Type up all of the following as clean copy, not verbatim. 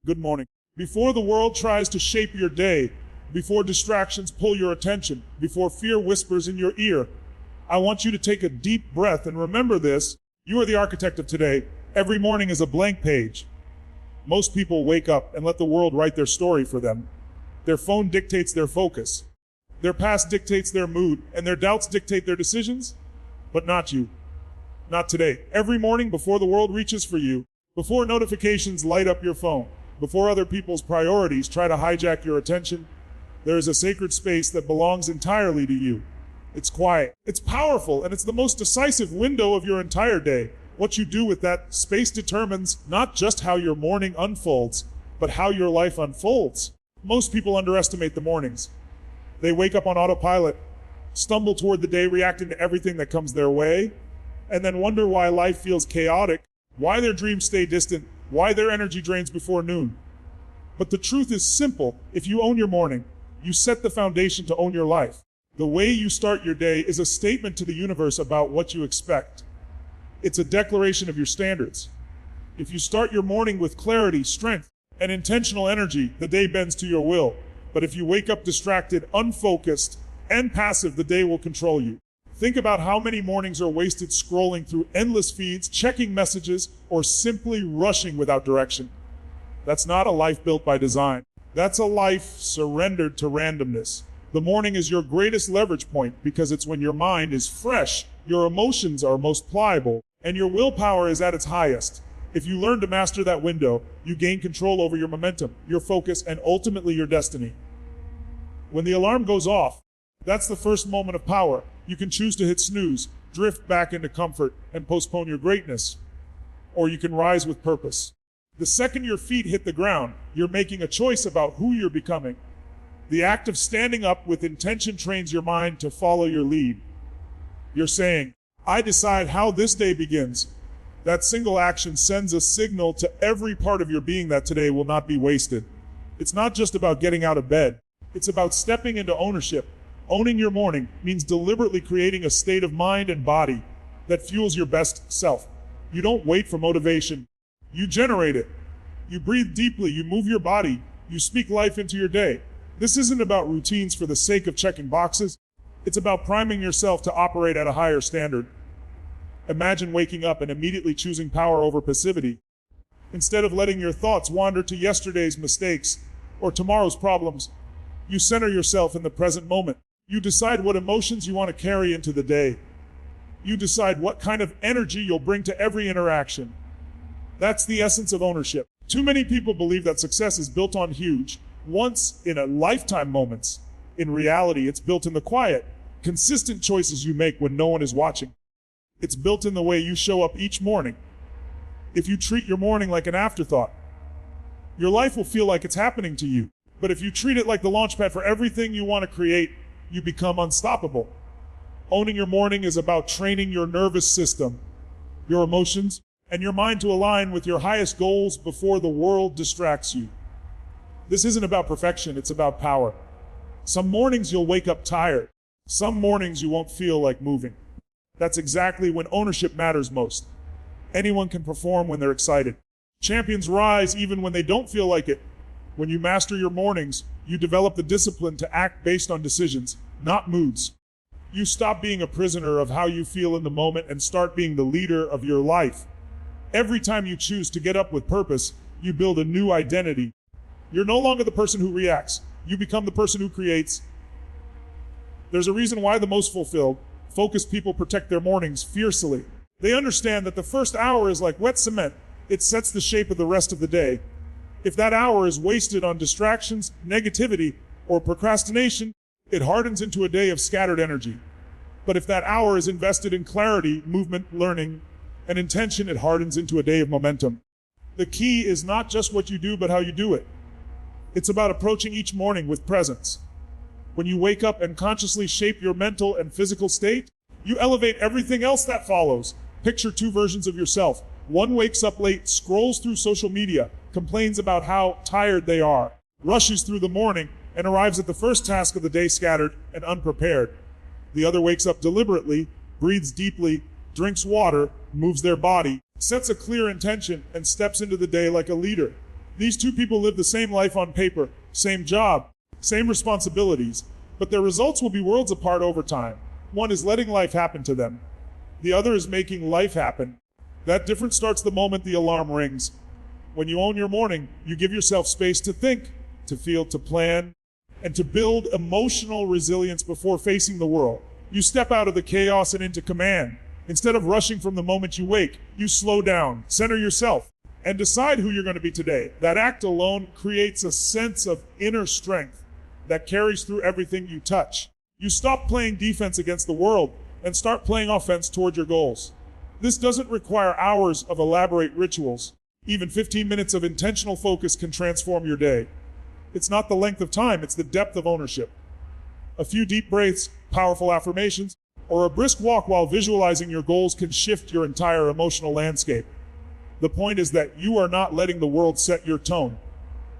Good morning. Before the world tries to shape your day, before distractions pull your attention, before fear whispers in your ear, I want you to take a deep breath and remember this. You are the architect of today. Every morning is a blank page. Most people wake up and let the world write their story for them. Their phone dictates their focus. Their past dictates their mood, and their doubts dictate their decisions. But not you. Not today. Every morning before the world reaches for you, before notifications light up your phone, before other people's priorities try to hijack your attention, there is a sacred space that belongs entirely to you. It's quiet, it's powerful, and it's the most decisive window of your entire day. What you do with that space determines not just how your morning unfolds, but how your life unfolds. Most people underestimate the mornings. They wake up on autopilot, stumble toward the day reacting to everything that comes their way, and then wonder why life feels chaotic, why their dreams stay distant, why their energy drains before noon. But the truth is simple. If you own your morning, you set the foundation to own your life. The way you start your day is a statement to the universe about what you expect. It's a declaration of your standards. If you start your morning with clarity, strength, and intentional energy, the day bends to your will. But if you wake up distracted, unfocused, and passive, the day will control you. Think about how many mornings are wasted scrolling through endless feeds, checking messages, or simply rushing without direction. That's not a life built by design. That's a life surrendered to randomness. The morning is your greatest leverage point because it's when your mind is fresh, your emotions are most pliable, and your willpower is at its highest. If you learn to master that window, you gain control over your momentum, your focus, and ultimately your destiny. When the alarm goes off, that's the first moment of power. You can choose to hit snooze, drift back into comfort, and postpone your greatness. Or you can rise with purpose. The second your feet hit the ground, you're making a choice about who you're becoming. The act of standing up with intention trains your mind to follow your lead. You're saying, I decide how this day begins. That single action sends a signal to every part of your being that today will not be wasted. It's not just about getting out of bed. It's about stepping into ownership. Owning your morning means deliberately creating a state of mind and body that fuels your best self. You don't wait for motivation. You generate it. You breathe deeply. You move your body. You speak life into your day. This isn't about routines for the sake of checking boxes. It's about priming yourself to operate at a higher standard. Imagine waking up and immediately choosing power over passivity. Instead of letting your thoughts wander to yesterday's mistakes or tomorrow's problems, you center yourself in the present moment. You decide what emotions you want to carry into the day. You decide what kind of energy you'll bring to every interaction. That's the essence of ownership. Too many people believe that success is built on huge, once-in-a-lifetime moments. In reality, it's built in the quiet, consistent choices you make when no one is watching. It's built in the way you show up each morning. If you treat your morning like an afterthought, your life will feel like it's happening to you. But if you treat it like the launchpad for everything you want to create, you become unstoppable. Owning your morning is about training your nervous system, your emotions, and your mind to align with your highest goals before the world distracts you. This isn't about perfection, it's about power. Some mornings you'll wake up tired. Some mornings you won't feel like moving. That's exactly when ownership matters most. Anyone can perform when they're excited. Champions rise even when they don't feel like it. When you master your mornings, you develop the discipline to act based on decisions, not moods. You stop being a prisoner of how you feel in the moment and start being the leader of your life. Every time you choose to get up with purpose, you build a new identity. You're no longer the person who reacts. You become the person who creates. There's a reason why the most fulfilled, focused people protect their mornings fiercely. They understand that the first hour is like wet cement. It sets the shape of the rest of the day. If that hour is wasted on distractions, negativity, or procrastination, it hardens into a day of scattered energy. But if that hour is invested in clarity, movement, learning, and intention, it hardens into a day of momentum. The key is not just what you do, but how you do it. It's about approaching each morning with presence. When you wake up and consciously shape your mental and physical state, you elevate everything else that follows. Picture two versions of yourself. One wakes up late, scrolls through social media, complains about how tired they are, rushes through the morning, and arrives at the first task of the day scattered and unprepared. The other wakes up deliberately, breathes deeply, drinks water, moves their body, sets a clear intention, and steps into the day like a leader. These two people live the same life on paper, same job, same responsibilities, but their results will be worlds apart over time. One is letting life happen to them. The other is making life happen. That difference starts the moment the alarm rings. When you own your morning, you give yourself space to think, to feel, to plan, and to build emotional resilience before facing the world. You step out of the chaos and into command. Instead of rushing from the moment you wake, you slow down, center yourself, and decide who you're going to be today. That act alone creates a sense of inner strength that carries through everything you touch. You stop playing defense against the world and start playing offense toward your goals. This doesn't require hours of elaborate rituals. Even 15 minutes of intentional focus can transform your day. It's not the length of time, it's the depth of ownership. A few deep breaths, powerful affirmations, or a brisk walk while visualizing your goals can shift your entire emotional landscape. The point is that you are not letting the world set your tone.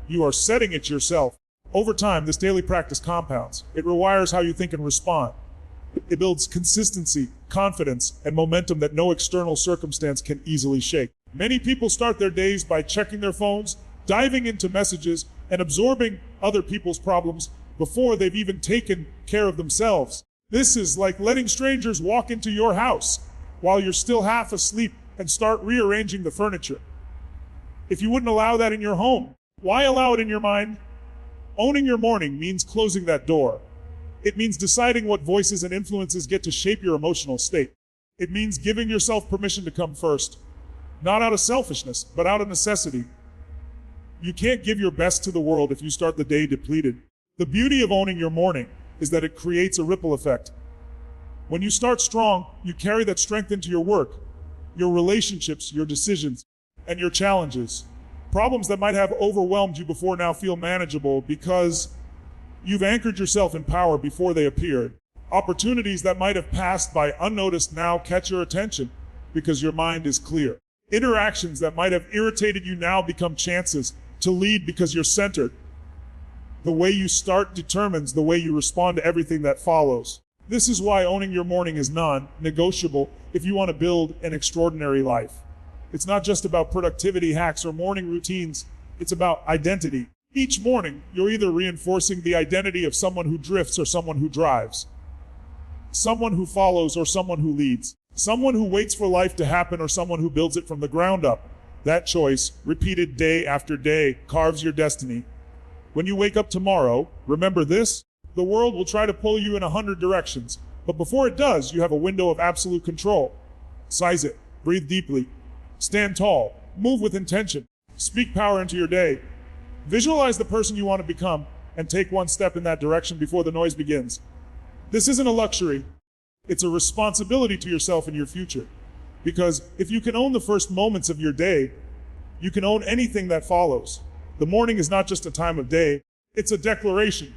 You are setting it yourself. Over time, this daily practice compounds. It rewires how you think and respond. It builds consistency, confidence, and momentum that no external circumstance can easily shake. Many people start their days by checking their phones, diving into messages, and absorbing other people's problems before they've even taken care of themselves. This is like letting strangers walk into your house while you're still half asleep and start rearranging the furniture. If you wouldn't allow that in your home, why allow it in your mind? Owning your morning means closing that door. It means deciding what voices and influences get to shape your emotional state. It means giving yourself permission to come first, not out of selfishness, but out of necessity. You can't give your best to the world if you start the day depleted. The beauty of owning your morning is that it creates a ripple effect. When you start strong, you carry that strength into your work, your relationships, your decisions, and your challenges. Problems that might have overwhelmed you before now feel manageable because you've anchored yourself in power before they appeared. Opportunities that might have passed by unnoticed now catch your attention because your mind is clear. Interactions that might have irritated you now become chances to lead because you're centered. The way you start determines the way you respond to everything that follows. This is why owning your morning is non-negotiable if you want to build an extraordinary life. It's not just about productivity hacks or morning routines, it's about identity. Each morning, you're either reinforcing the identity of someone who drifts or someone who drives, someone who follows or someone who leads, someone who waits for life to happen or someone who builds it from the ground up. That choice, repeated day after day, carves your destiny. When you wake up tomorrow, remember this: the world will try to pull you in 100 directions, but before it does, you have a window of absolute control. Seize it, breathe deeply, stand tall, move with intention, speak power into your day. Visualize the person you want to become and take one step in that direction before the noise begins. This isn't a luxury, it's a responsibility to yourself and your future. Because if you can own the first moments of your day, you can own anything that follows. The morning is not just a time of day, it's a declaration.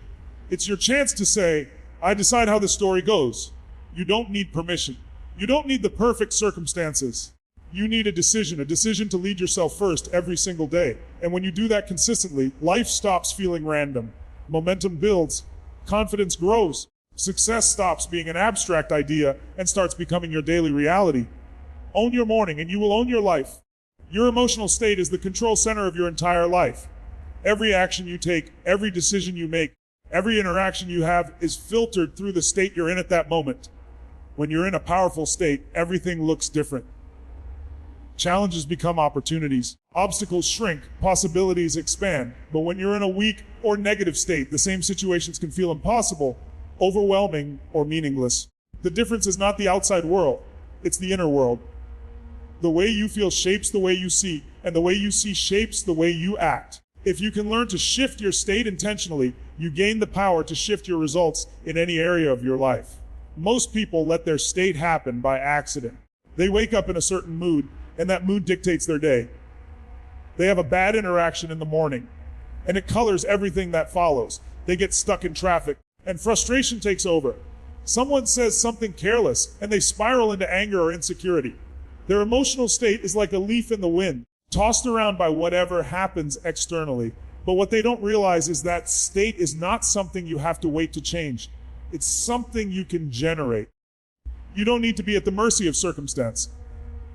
It's your chance to say, I decide how the story goes. You don't need permission. You don't need the perfect circumstances. You need a decision to lead yourself first every single day. And when you do that consistently, life stops feeling random. Momentum builds, confidence grows, success stops being an abstract idea and starts becoming your daily reality. Own your morning and you will own your life. Your emotional state is the control center of your entire life. Every action you take, every decision you make, every interaction you have is filtered through the state you're in at that moment. When you're in a powerful state, everything looks different. Challenges become opportunities. Obstacles shrink, possibilities expand. But when you're in a weak or negative state, the same situations can feel impossible, overwhelming, or meaningless. The difference is not the outside world, it's the inner world. The way you feel shapes the way you see, and the way you see shapes the way you act. If you can learn to shift your state intentionally, you gain the power to shift your results in any area of your life. Most people let their state happen by accident. They wake up in a certain mood, and that mood dictates their day. They have a bad interaction in the morning, and it colors everything that follows. They get stuck in traffic, and frustration takes over. Someone says something careless, and they spiral into anger or insecurity. Their emotional state is like a leaf in the wind, tossed around by whatever happens externally. But what they don't realize is that state is not something you have to wait to change. It's something you can generate. You don't need to be at the mercy of circumstance.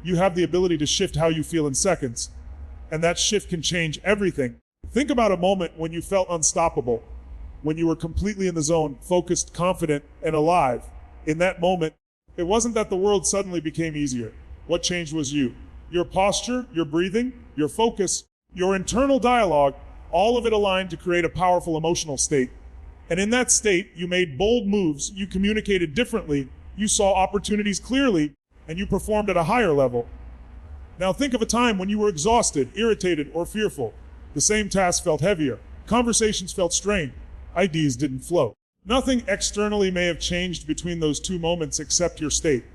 You have the ability to shift how you feel in seconds. And that shift can change everything. Think about a moment when you felt unstoppable, when you were completely in the zone, focused, confident, and alive. In that moment, it wasn't that the world suddenly became easier. What changed was you. Your posture, your breathing, your focus, your internal dialogue, all of it aligned to create a powerful emotional state. And in that state, you made bold moves, you communicated differently, you saw opportunities clearly, and you performed at a higher level. Now think of a time when you were exhausted, irritated, or fearful. The same task felt heavier. Conversations felt strained. Ideas didn't flow. Nothing externally may have changed between those two moments except your state.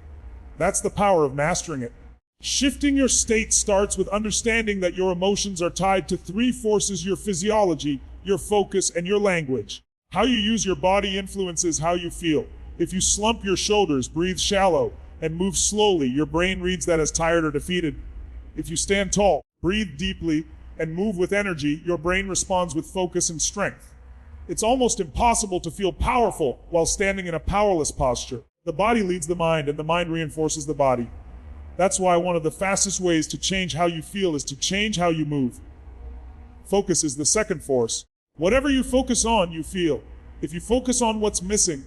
That's the power of mastering it. Shifting your state starts with understanding that your emotions are tied to three forces: your physiology, your focus, and your language. How you use your body influences how you feel. If you slump your shoulders, breathe shallow, and move slowly, your brain reads that as tired or defeated. If you stand tall, breathe deeply, and move with energy, your brain responds with focus and strength. It's almost impossible to feel powerful while standing in a powerless posture. The body leads the mind, and the mind reinforces the body. That's why one of the fastest ways to change how you feel is to change how you move. Focus is the second force. Whatever you focus on, you feel. If you focus on what's missing,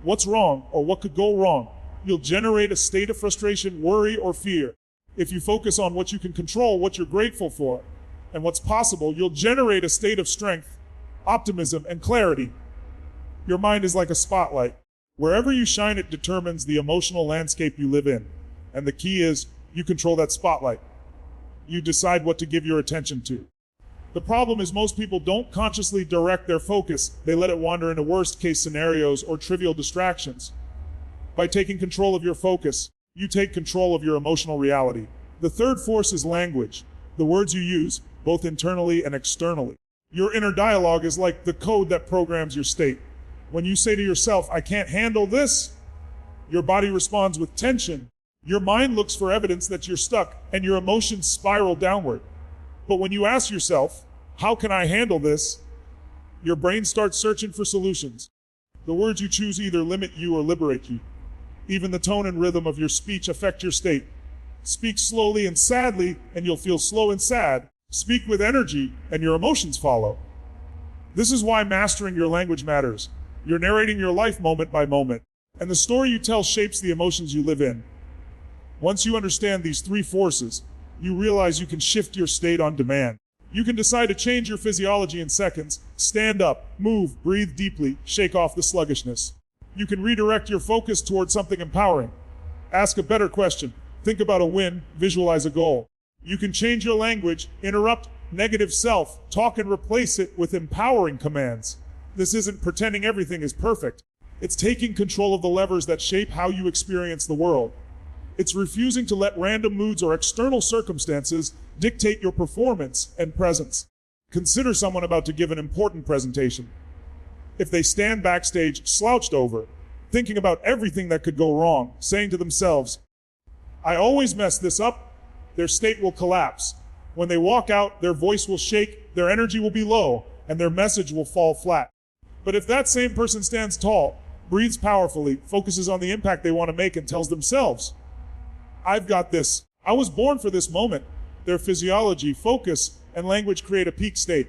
what's wrong, or what could go wrong, you'll generate a state of frustration, worry, or fear. If you focus on what you can control, what you're grateful for, and what's possible, you'll generate a state of strength, optimism, and clarity. Your mind is like a spotlight. Wherever you shine, it determines the emotional landscape you live in. And the key is, you control that spotlight. You decide what to give your attention to. The problem is most people don't consciously direct their focus. They let it wander into worst-case scenarios or trivial distractions. By taking control of your focus, you take control of your emotional reality. The third force is language, the words you use, both internally and externally. Your inner dialogue is like the code that programs your state. When you say to yourself, "I can't handle this," your body responds with tension. Your mind looks for evidence that you're stuck, and your emotions spiral downward. But when you ask yourself, "How can I handle this?" your brain starts searching for solutions. The words you choose either limit you or liberate you. Even the tone and rhythm of your speech affect your state. Speak slowly and sadly, and you'll feel slow and sad. Speak with energy, and your emotions follow. This is why mastering your language matters. You're narrating your life moment by moment, and the story you tell shapes the emotions you live in. Once you understand these three forces, you realize you can shift your state on demand. You can decide to change your physiology in seconds, stand up, move, breathe deeply, shake off the sluggishness. You can redirect your focus towards something empowering. Ask a better question, think about a win, visualize a goal. You can change your language, interrupt negative self-talk, and replace it with empowering commands. This isn't pretending everything is perfect. It's taking control of the levers that shape how you experience the world. It's refusing to let random moods or external circumstances dictate your performance and presence. Consider someone about to give an important presentation. If they stand backstage slouched over, thinking about everything that could go wrong, saying to themselves, "I always mess this up," their state will collapse. When they walk out, their voice will shake, their energy will be low, and their message will fall flat. But if that same person stands tall, breathes powerfully, focuses on the impact they want to make, and tells themselves, "I've got this. I was born for this moment," their physiology, focus, and language create a peak state.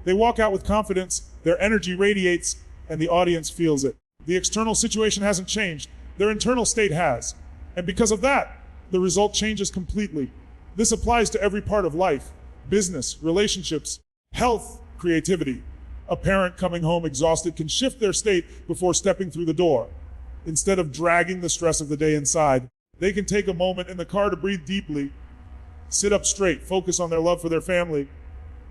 They walk out with confidence, their energy radiates, and the audience feels it. The external situation hasn't changed, their internal state has. And because of that, the result changes completely. This applies to every part of life: business, relationships, health, creativity. A parent coming home exhausted can shift their state before stepping through the door. Instead of dragging the stress of the day inside, they can take a moment in the car to breathe deeply, sit up straight, focus on their love for their family,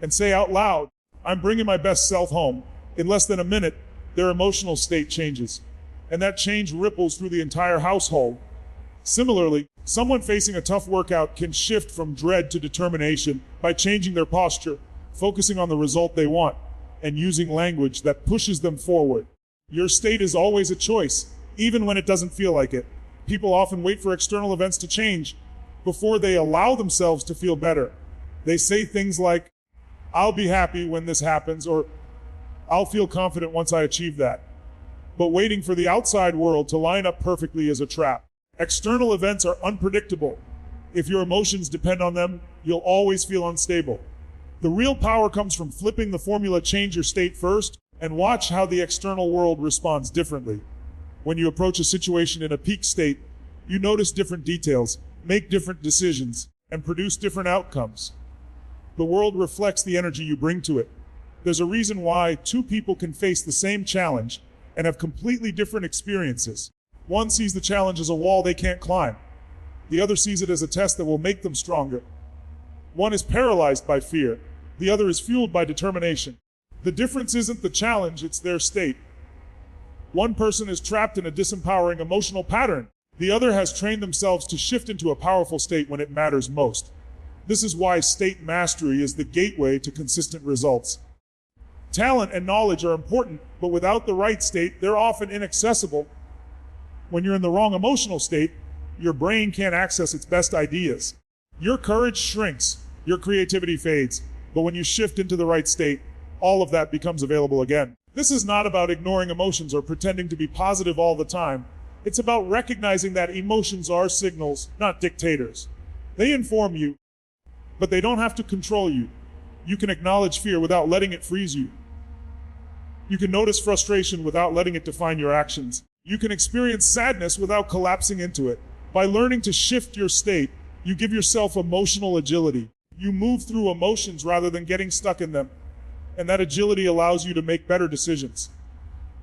and say out loud, "I'm bringing my best self home." In less than a minute, their emotional state changes, and that change ripples through the entire household. Similarly, someone facing a tough workout can shift from dread to determination by changing their posture, focusing on the result they want, and using language that pushes them forward. Your state is always a choice, even when it doesn't feel like it. People often wait for external events to change before they allow themselves to feel better. They say things like, "I'll be happy when this happens," or "I'll feel confident once I achieve that." But waiting for the outside world to line up perfectly is a trap. External events are unpredictable. If your emotions depend on them, you'll always feel unstable. The real power comes from flipping the formula, change your state first, and watch how the external world responds differently. When you approach a situation in a peak state, you notice different details, make different decisions, and produce different outcomes. The world reflects the energy you bring to it. There's a reason why two people can face the same challenge and have completely different experiences. One sees the challenge as a wall they can't climb. The other sees it as a test that will make them stronger. One is paralyzed by fear. The other is fueled by determination. The difference isn't the challenge, it's their state. One person is trapped in a disempowering emotional pattern. The other has trained themselves to shift into a powerful state when it matters most. This is why state mastery is the gateway to consistent results. Talent and knowledge are important, but without the right state, they're often inaccessible. When you're in the wrong emotional state, your brain can't access its best ideas. Your courage shrinks, your creativity fades, but when you shift into the right state, all of that becomes available again. This is not about ignoring emotions or pretending to be positive all the time. It's about recognizing that emotions are signals, not dictators. They inform you, but they don't have to control you. You can acknowledge fear without letting it freeze you. You can notice frustration without letting it define your actions. You can experience sadness without collapsing into it. By learning to shift your state, you give yourself emotional agility. You move through emotions rather than getting stuck in them. And that agility allows you to make better decisions,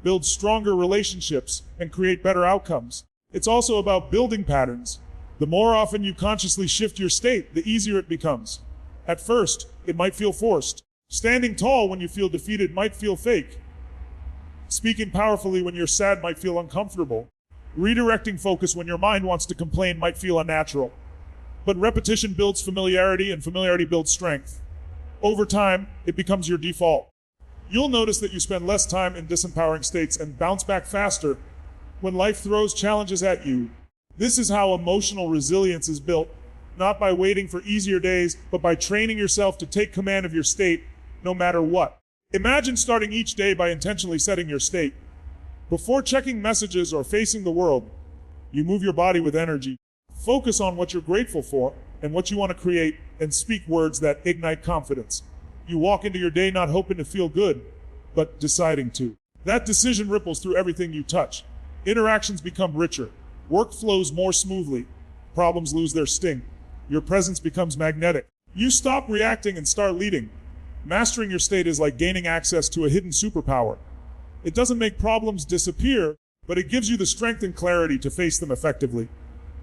build stronger relationships, and create better outcomes. It's also about building patterns. The more often you consciously shift your state, the easier it becomes. At first, it might feel forced. Standing tall when you feel defeated might feel fake. Speaking powerfully when you're sad might feel uncomfortable. Redirecting focus when your mind wants to complain might feel unnatural. But repetition builds familiarity, and familiarity builds strength. Over time, it becomes your default. You'll notice that you spend less time in disempowering states and bounce back faster when life throws challenges at you. This is how emotional resilience is built, not by waiting for easier days, but by training yourself to take command of your state no matter what. Imagine starting each day by intentionally setting your state. Before checking messages or facing the world, you move your body with energy. Focus on what you're grateful for and what you want to create, and speak words that ignite confidence. You walk into your day not hoping to feel good, but deciding to. That decision ripples through everything you touch. Interactions become richer. Work flows more smoothly. Problems lose their sting. Your presence becomes magnetic. You stop reacting and start leading. Mastering your state is like gaining access to a hidden superpower. It doesn't make problems disappear, but it gives you the strength and clarity to face them effectively.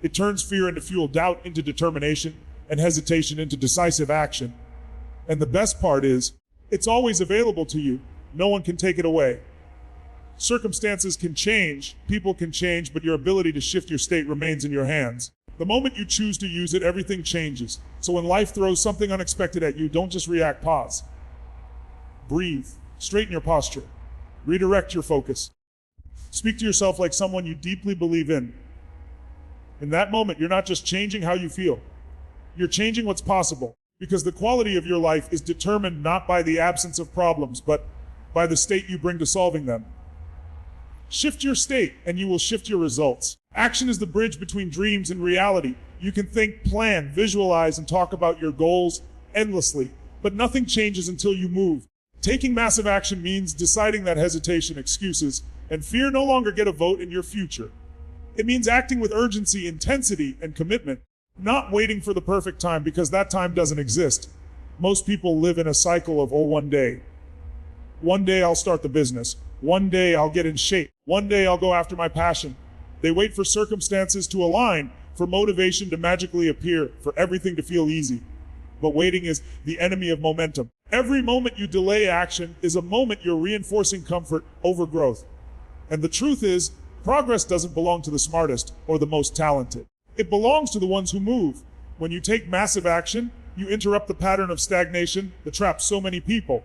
It turns fear into fuel, doubt into determination, and hesitation into decisive action. And the best part is, it's always available to you. No one can take it away. Circumstances can change, people can change, but your ability to shift your state remains in your hands. The moment you choose to use it, everything changes. So when life throws something unexpected at you, don't just react, pause. Breathe. Straighten your posture. Redirect your focus. Speak to yourself like someone you deeply believe in. In that moment, you're not just changing how you feel. You're changing what's possible, because the quality of your life is determined not by the absence of problems, but by the state you bring to solving them. Shift your state, and you will shift your results. Action is the bridge between dreams and reality. You can think, plan, visualize, and talk about your goals endlessly, but nothing changes until you move. Taking massive action means deciding that hesitation, excuses, and fear no longer get a vote in your future. It means acting with urgency, intensity, and commitment, not waiting for the perfect time, because that time doesn't exist. Most people live in a cycle of, one day. One day I'll start the business. One day I'll get in shape. One day I'll go after my passion. They wait for circumstances to align, for motivation to magically appear, for everything to feel easy. But waiting is the enemy of momentum. Every moment you delay action is a moment you're reinforcing comfort over growth. And the truth is, progress doesn't belong to the smartest or the most talented. It belongs to the ones who move. When you take massive action, you interrupt the pattern of stagnation that traps so many people.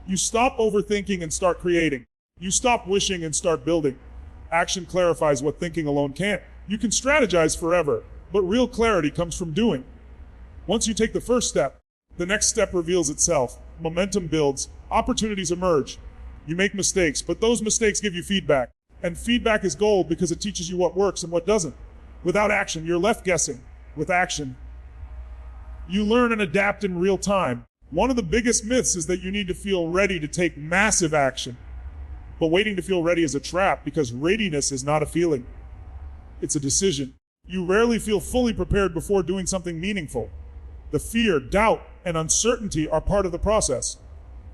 You stop overthinking and start creating. You stop wishing and start building. Action clarifies what thinking alone can't. You can strategize forever, but real clarity comes from doing. Once you take the first step, the next step reveals itself. Momentum builds, opportunities emerge. You make mistakes, but those mistakes give you feedback. And feedback is gold because it teaches you what works and what doesn't. Without action, you're left guessing. With action, You learn and adapt in real time. One of the biggest myths is that you need to feel ready to take massive action. But waiting to feel ready is a trap because readiness is not a feeling. It's a decision. You rarely feel fully prepared before doing something meaningful. The fear, doubt, and uncertainty are part of the process.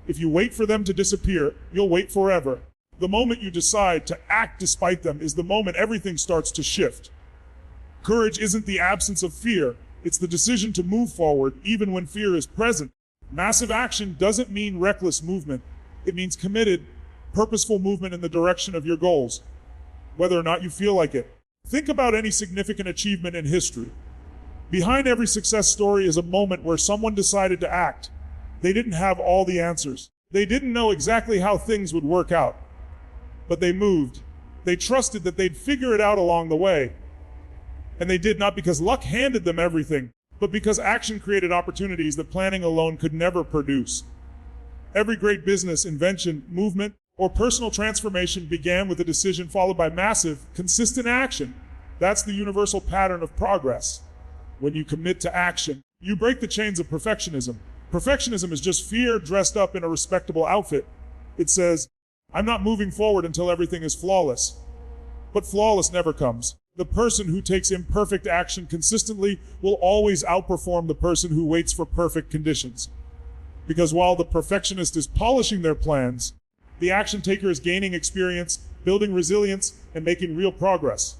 If you wait for them to disappear, you'll wait forever. The moment you decide to act despite them is the moment everything starts to shift. Courage isn't the absence of fear. It's the decision to move forward even when fear is present. Massive action doesn't mean reckless movement. It means committed, purposeful movement in the direction of your goals, whether or not you feel like it. Think about any significant achievement in history. Behind every success story is a moment where someone decided to act. They didn't have all the answers. They didn't know exactly how things would work out. But they moved. They trusted that they'd figure it out along the way. And they did, not because luck handed them everything, but because action created opportunities that planning alone could never produce. Every great business, invention, movement, or personal transformation began with a decision followed by massive, consistent action. That's the universal pattern of progress. When you commit to action, you break the chains of perfectionism. Perfectionism is just fear dressed up in a respectable outfit. It says, I'm not moving forward until everything is flawless. But flawless never comes. The person who takes imperfect action consistently will always outperform the person who waits for perfect conditions. Because while the perfectionist is polishing their plans, the action taker is gaining experience, building resilience, and making real progress.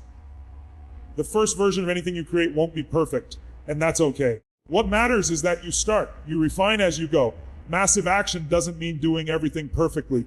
The first version of anything you create won't be perfect, and that's okay. What matters is that you start, you refine as you go. Massive action doesn't mean doing everything perfectly.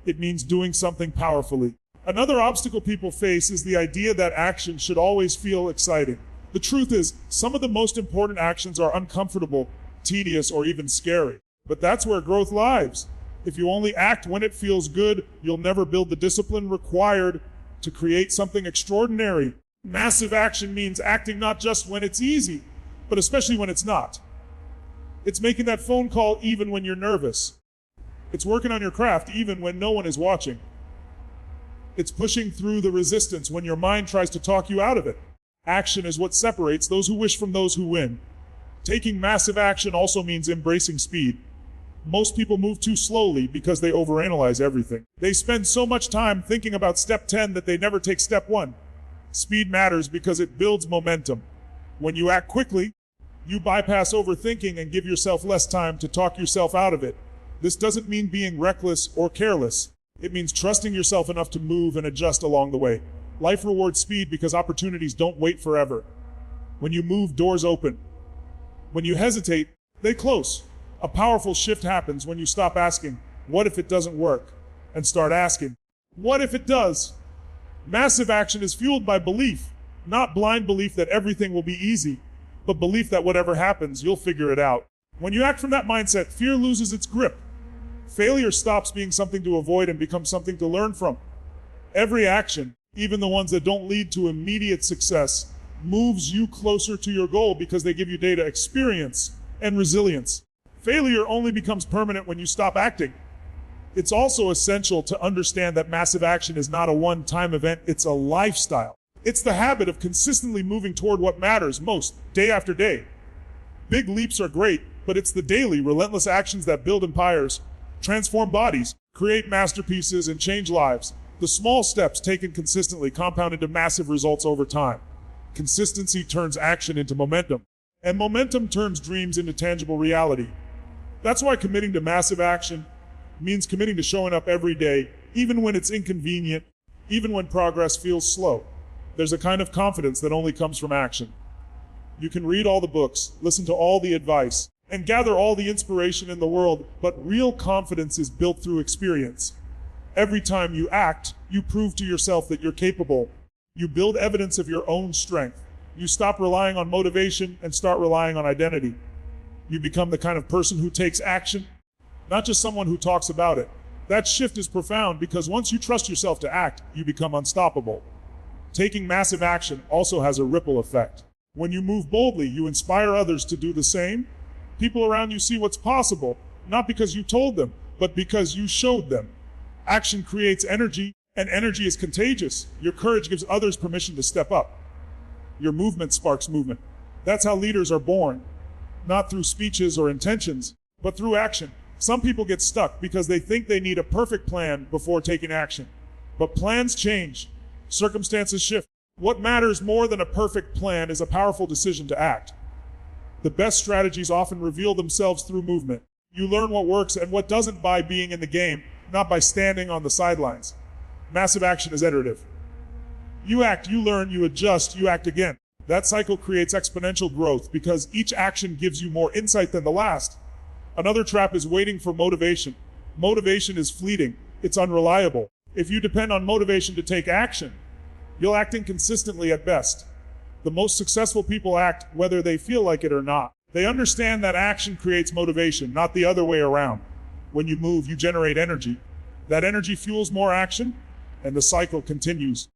It means doing something powerfully. Another obstacle people face is the idea that action should always feel exciting. The truth is, some of the most important actions are uncomfortable, tedious, or even scary. But that's where growth lies. If you only act when it feels good, you'll never build the discipline required to create something extraordinary. Massive action means acting not just when it's easy, but especially when it's not. It's making that phone call even when you're nervous. It's working on your craft even when no one is watching. It's pushing through the resistance when your mind tries to talk you out of it. Action is what separates those who wish from those who win. Taking massive action also means embracing speed. Most people move too slowly because they overanalyze everything. They spend so much time thinking about step 10 that they never take step 1. Speed matters because it builds momentum. When you act quickly, you bypass overthinking and give yourself less time to talk yourself out of it. This doesn't mean being reckless or careless. It means trusting yourself enough to move and adjust along the way. Life rewards speed because opportunities don't wait forever. When you move, doors open. When you hesitate, they close. A powerful shift happens when you stop asking, what if it doesn't work? And start asking, what if it does? Massive action is fueled by belief, not blind belief that everything will be easy, but belief that whatever happens, you'll figure it out. When you act from that mindset, fear loses its grip. Failure stops being something to avoid and becomes something to learn from. Every action, even the ones that don't lead to immediate success, moves you closer to your goal because they give you data, experience, and resilience. Failure only becomes permanent when you stop acting. It's also essential to understand that massive action is not a one-time event, it's a lifestyle. It's the habit of consistently moving toward what matters most, day after day. Big leaps are great, but it's the daily, relentless actions that build empires, transform bodies, create masterpieces, and change lives. The small steps taken consistently compound into massive results over time. Consistency turns action into momentum, and momentum turns dreams into tangible reality. That's why committing to massive action means committing to showing up every day, even when it's inconvenient, even when progress feels slow. There's a kind of confidence that only comes from action. You can read all the books, listen to all the advice, and gather all the inspiration in the world, but real confidence is built through experience. Every time you act, you prove to yourself that you're capable. You build evidence of your own strength. You stop relying on motivation and start relying on identity. You become the kind of person who takes action, not just someone who talks about it. That shift is profound because once you trust yourself to act, you become unstoppable. Taking massive action also has a ripple effect. When you move boldly, you inspire others to do the same. People around you see what's possible, not because you told them, but because you showed them. Action creates energy, and energy is contagious. Your courage gives others permission to step up. Your movement sparks movement. That's how leaders are born. not through speeches or intentions, but through action. Some people get stuck because they think they need a perfect plan before taking action. But plans change. Circumstances shift. What matters more than a perfect plan is a powerful decision to act. The best strategies often reveal themselves through movement. You learn what works and what doesn't by being in the game, not by standing on the sidelines. Massive action is iterative. You act, you learn, you adjust, you act again. That cycle creates exponential growth because each action gives you more insight than the last. Another trap is waiting for motivation. Motivation is fleeting. It's unreliable. If you depend on motivation to take action, you'll act inconsistently at best. The most successful people act whether they feel like it or not. They understand that action creates motivation, not the other way around. When you move, you generate energy. That energy fuels more action, and the cycle continues.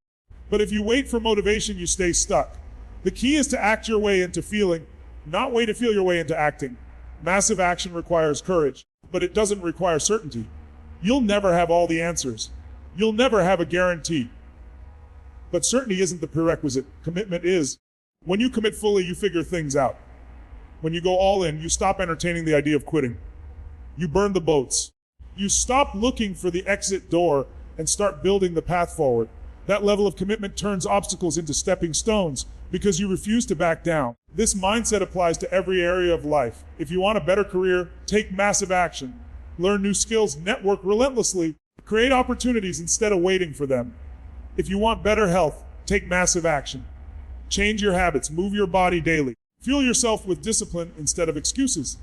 But if you wait for motivation, you stay stuck. The key is to act your way into feeling, not wait to feel your way into acting. Massive action requires courage, but it doesn't require certainty. You'll never have all the answers. You'll never have a guarantee. But certainty isn't the prerequisite. Commitment is. When you commit fully, you figure things out. When you go all in, you stop entertaining the idea of quitting. You burn the boats. You stop looking for the exit door and start building the path forward. That level of commitment turns obstacles into stepping stones because you refuse to back down. This mindset applies to every area of life. If you want a better career, take massive action. Learn new skills, network relentlessly, create opportunities instead of waiting for them. If you want better health, take massive action. Change your habits, move your body daily. Fuel yourself with discipline instead of excuses.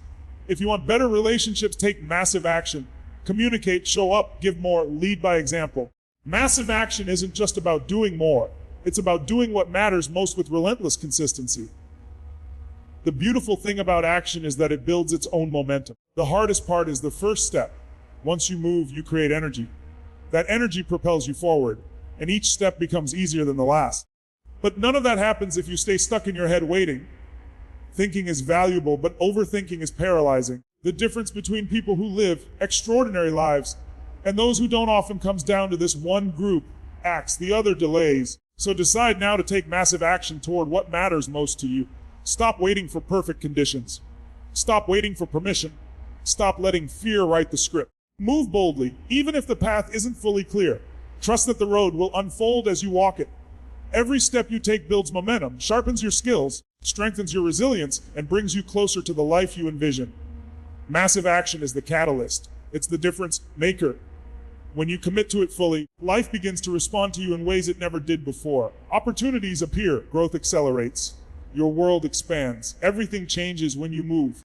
If you want better relationships, take massive action. Communicate, show up, give more, lead by example. Massive action isn't just about doing more. It's about doing what matters most with relentless consistency. The beautiful thing about action is that it builds its own momentum. The hardest part is the first step. Once you move, you create energy. That energy propels you forward, and each step becomes easier than the last. But none of that happens if you stay stuck in your head waiting. Thinking is valuable, but overthinking is paralyzing. The difference between people who live extraordinary lives and those who don't often comes down to this: one group acts, the other delays. So decide now to take massive action toward what matters most to you. Stop waiting for perfect conditions. Stop waiting for permission. Stop letting fear write the script. Move boldly, even if the path isn't fully clear. Trust that the road will unfold as you walk it. Every step you take builds momentum, sharpens your skills, strengthens your resilience, and brings you closer to the life you envision. Massive action is the catalyst. It's the difference maker. When you commit to it fully, life begins to respond to you in ways it never did before. Opportunities appear, growth accelerates. Your world expands. Everything changes when you move.